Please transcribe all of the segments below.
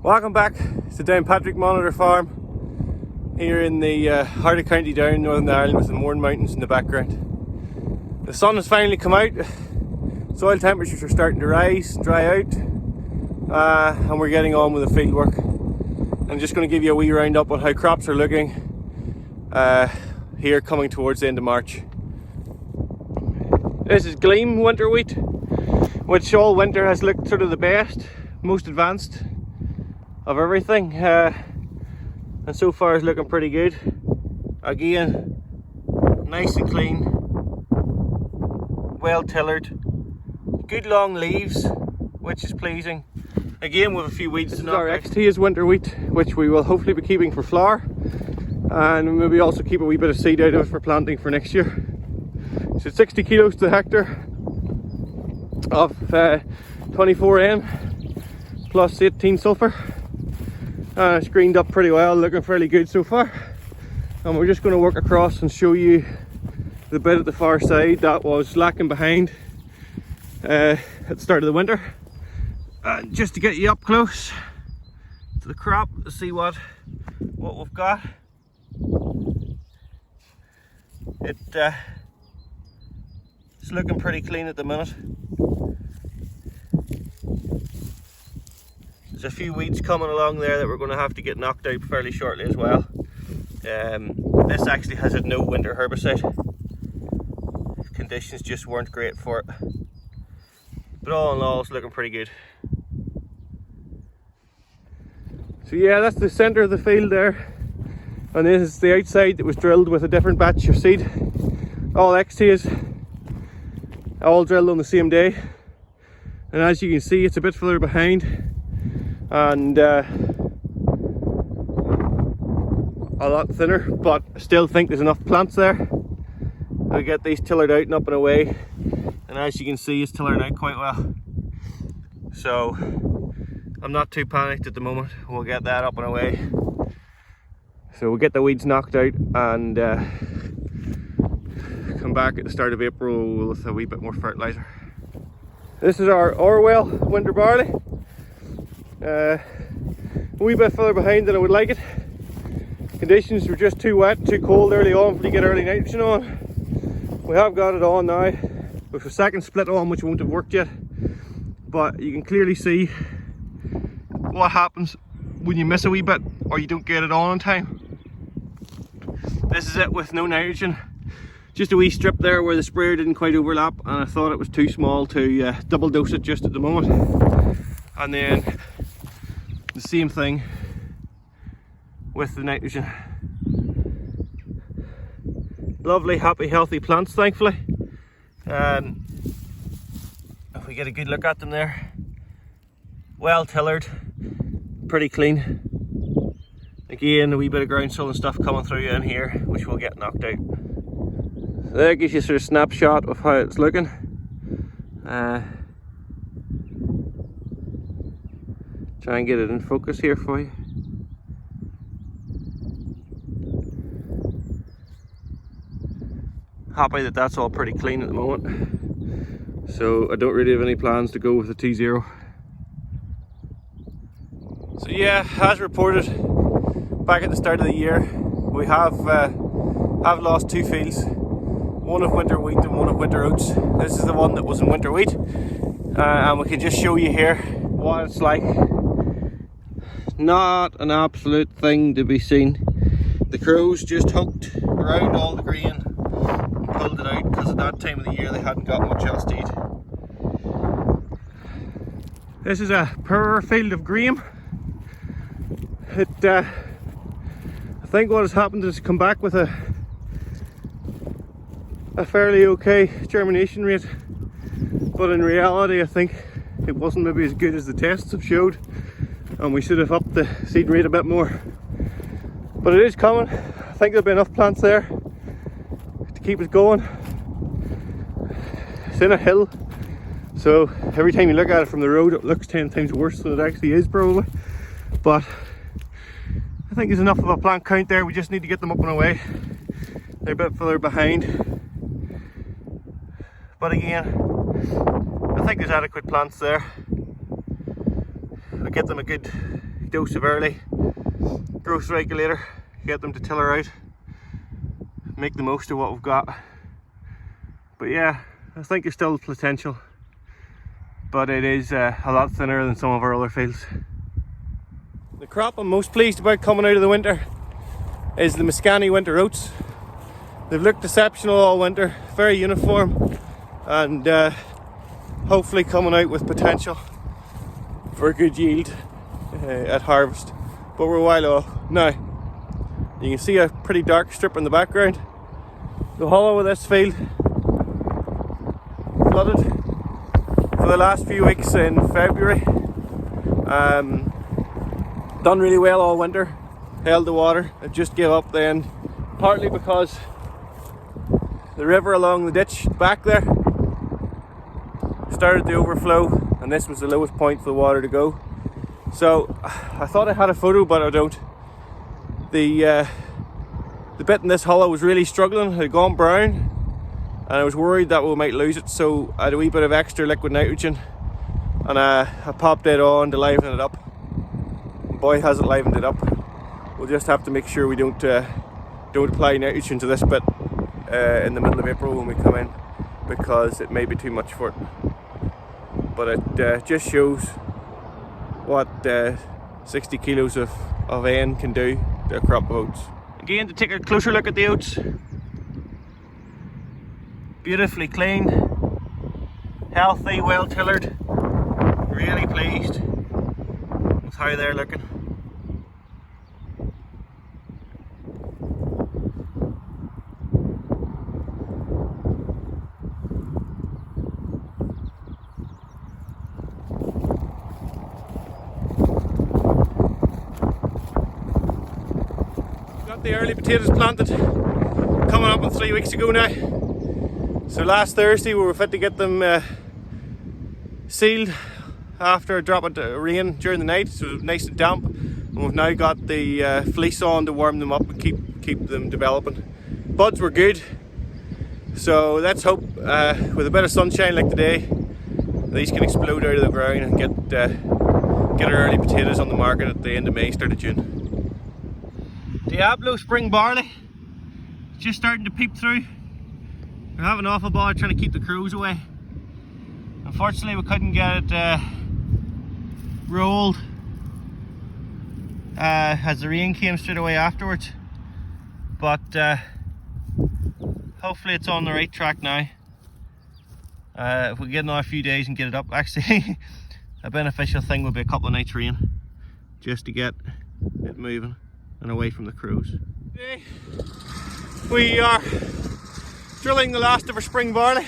Welcome back to Downpatrick Monitor Farm here in the heart of County Down, Northern Ireland, with the Mourne Mountains in the background. The sun has finally come out, soil temperatures are starting to rise, dry out, and we're getting on with the field work. I'm just going to give you a wee roundup on how crops are looking here coming towards the end of March. This is Gleam winter wheat, which all winter has looked sort of the best, most advanced of everything, and so far is looking pretty good. Again, nice and clean, well tillered, good long leaves, which is pleasing. Again, with a few weeds. This is our XT is winter wheat, which we will hopefully be keeping for flour, and maybe also keep a wee bit of seed out of it for planting for next year. So 60 kilos to the hectare of 24N plus 18 sulphur. It's greened up pretty well, looking fairly good so far. And we're just going to work across and show you the bit at the far side that was lacking behind at the start of the winter. Just to get you up close to the crop to see what we've got. It's looking pretty clean at the minute. There's a few weeds coming along there that we're going to have to get knocked out fairly shortly as well. This actually has had no winter herbicide. Conditions just weren't great for it. But all in all, it's looking pretty good. So yeah, that's the centre of the field there. And this is the outside that was drilled with a different batch of seed. All XTs, all drilled on the same day. And as you can see, it's a bit further behind. And a lot thinner, but I still think there's enough plants there. I'll get these tillered out and up and away, and as you can see, it's tillered out quite well, so I'm not too panicked at the moment. We'll get that up and away, so we'll get the weeds knocked out and come back at the start of April with a wee bit more fertilizer. This is our Orwell winter barley. A wee bit further behind than I would like it. Conditions were just too wet, too cold early on to get early nitrogen on. We have got it on now with a second split on, which won't have worked yet, but you can clearly see what happens when you miss a wee bit or you don't get it on time. This is it with no nitrogen. Just a wee strip there where the sprayer didn't quite overlap, and I thought it was too small to double dose it just at the moment. And then the same thing with the nitrogen. Lovely, happy, healthy plants, thankfully. And if we get a good look at them there, well tillered, pretty clean. Again, a wee bit of groundsel and stuff coming through in here, which will get knocked out. So that gives you sort of snapshot of how it's looking. Try and get it in focus here for you. Happy that that's all pretty clean at the moment. So I don't really have any plans to go with the T0. So yeah, as reported back at the start of the year, we have lost two fields. One of winter wheat and one of winter oats. This is the one that was in winter wheat. And we can just show you here what it's like. Not an absolute thing to be seen. The crows just hooked around all the grain and pulled it out, because at that time of the year they hadn't got much else to eat. This is a poor field of grain. I think what has happened is come back with a fairly okay germination rate, but in reality I think it wasn't maybe as good as the tests have showed, and we should have upped the seed rate a bit more. But it is coming. I think there'll be enough plants there to keep it going. It's in a hill, so every time you look at it from the road it looks 10 times worse than it actually is probably. But I think there's enough of a plant count there. We just need to get them up and away. They're a bit further behind. But again, I think there's adequate plants there. We'll get them a good dose of early growth regulator, get them to tiller out, make the most of what we've got. But yeah, I think there's still potential, but it is a lot thinner than some of our other fields. The crop I'm most pleased about coming out of the winter is the Mescanni winter oats. They've looked exceptional all winter, very uniform, and hopefully coming out with potential for a good yield at harvest. But we're a while off. Now, you can see a pretty dark strip in the background. The hollow of this field flooded for the last few weeks in February. Done really well all winter, held the water. It just gave up then, partly because the river along the ditch back there started to overflow, and this was the lowest point for the water to go. So I thought I had a photo, but I don't. The bit in this hollow was really struggling. It had gone brown, and I was worried that we might lose it, so I had a wee bit of extra liquid nitrogen, and I popped it on to liven it up. Boy, has it livened it up. We'll just have to make sure we don't apply nitrogen to this bit in the middle of April when we come in, because it may be too much for it. But it just shows what 60 kilos of N can do to a crop of oats. Again, to take a closer look at the oats. Beautifully clean, healthy, well tillered. Really pleased with how they're looking. The early potatoes planted, coming up on 3 weeks ago now. So last Thursday we were fit to get them sealed after a drop of rain during the night, so it was nice and damp, and we've now got the fleece on to warm them up and keep them developing. Buds were good, so let's hope with a bit of sunshine like today these can explode out of the ground and get our early potatoes on the market at the end of May, start of June. Diablo spring barley, just starting to peep through. We're having an awful bother trying to keep the crows away. Unfortunately we couldn't get it rolled as the rain came straight away afterwards, but hopefully it's on the right track now. If we get another few days and get it up, actually a beneficial thing would be a couple of nights rain just to get it moving and away from the crows. Today we are drilling the last of our spring barley,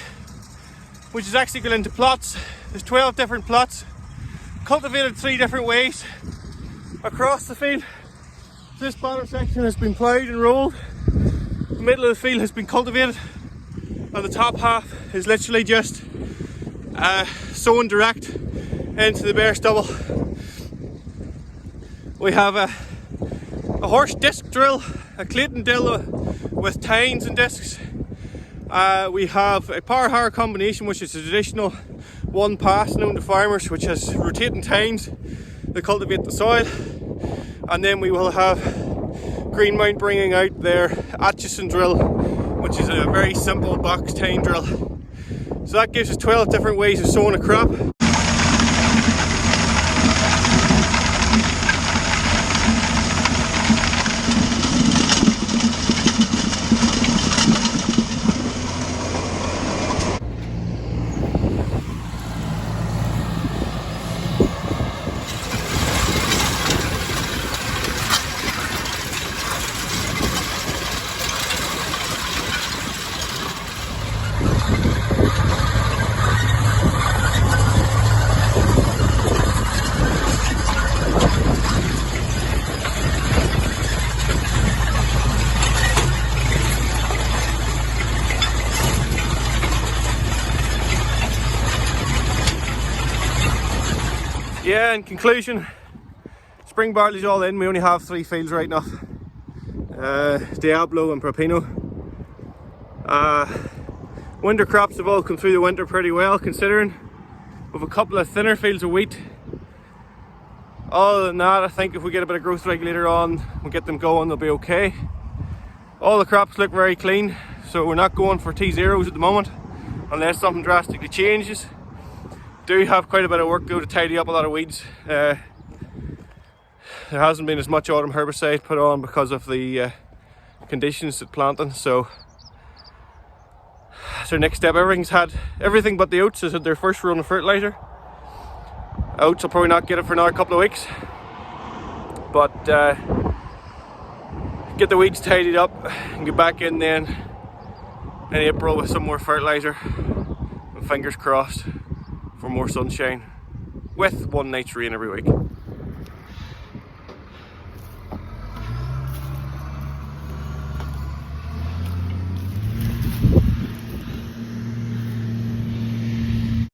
which is actually going into plots. There's 12 different plots, cultivated 3 different ways across the field. This bottom section has been ploughed and rolled, the middle of the field has been cultivated, and the top half is literally just sown direct into the bare stubble. We have a horse disc drill, a Clayton drill with tines and discs. We have a power harrow combination, which is a traditional one pass known to farmers, which has rotating tines that cultivate the soil. And then we will have Greenmount bringing out their Atchison drill, which is a very simple box tine drill. So that gives us 12 different ways of sowing a crop. Yeah, in conclusion, spring barley's all in. We only have 3 fields right now. Diablo and Propino. Winter crops have all come through the winter pretty well, considering. With a couple of thinner fields of wheat. Other than that, I think if we get a bit of growth regulator on, we'll get them going, they'll be okay. All the crops look very clean, so we're not going for T0s at the moment, unless something drastically changes. Do have quite a bit of work though to tidy up a lot of weeds. There hasn't been as much autumn herbicide put on because of the conditions at planting, so that's our next step. Everything but the oats has had their first run of fertilizer. Oats will probably not get it for another couple of weeks, but get the weeds tidied up and get back in then in April with some more fertilizer, and fingers crossed for more sunshine with one night's rain every week.